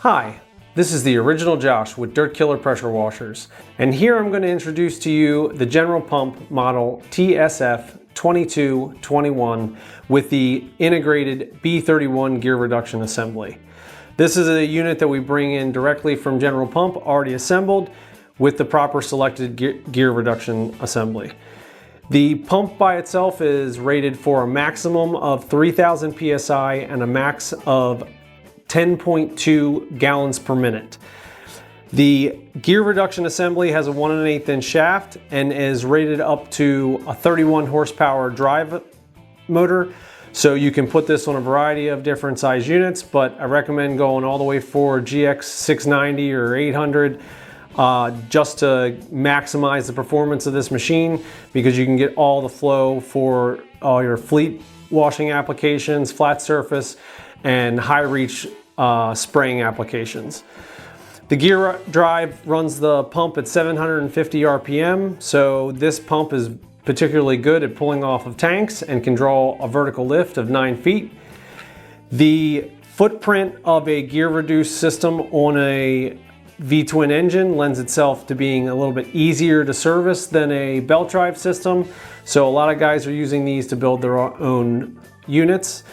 Hi, this is the original Josh with Dirt Killer Pressure Washers, and here I'm going to introduce to you the General Pump model TSF 2221 with the integrated B31 gear reduction assembly. This is a unit that we bring in directly from General Pump, already assembled with the proper selected gear reduction assembly. The pump by itself is rated for a maximum of 3,000 PSI and a max of 10.2 gallons per minute. The gear reduction assembly has a 1 1/8 inch shaft and is rated up to a 31 horsepower drive motor. So you can put this on a variety of different size units, but I recommend going all the way for GX 690 or 800 just to maximize the performance of this machine, because you can get all the flow for all your fleet washing applications, flat surface, and high reach spraying applications. The gear drive runs the pump at 750 RPM, so this pump is particularly good at pulling off of tanks and can draw a vertical lift of 9 feet. The footprint of a gear reduced system on a V-twin engine lends itself to being a little bit easier to service than a belt drive system, so a lot of guys are using these to build their own units.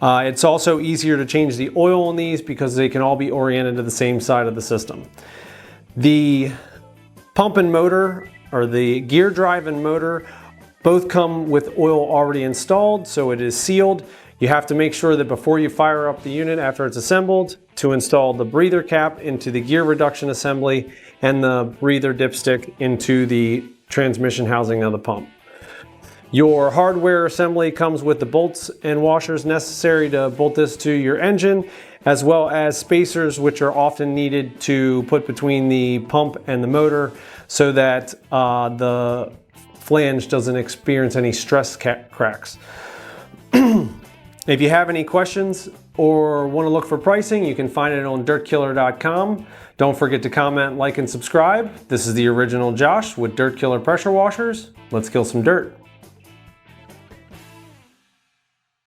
It's also easier to change the oil on these because they can all be oriented to the same side of the system. The pump and motor, or the gear drive and motor, both come with oil already installed, so it is sealed. You have to make sure that before you fire up the unit after it's assembled to install the breather cap into the gear reduction assembly and the breather dipstick into the transmission housing of the pump. Your hardware assembly comes with the bolts and washers necessary to bolt this to your engine, as well as spacers which are often needed to put between the pump and the motor so that the flange doesn't experience any stress cracks. If you have any questions or want to look for pricing, you can find it on dirtkiller.com. Don't forget to comment, like, and subscribe. This is the original Josh with Dirt Killer Pressure Washers. Let's kill some dirt.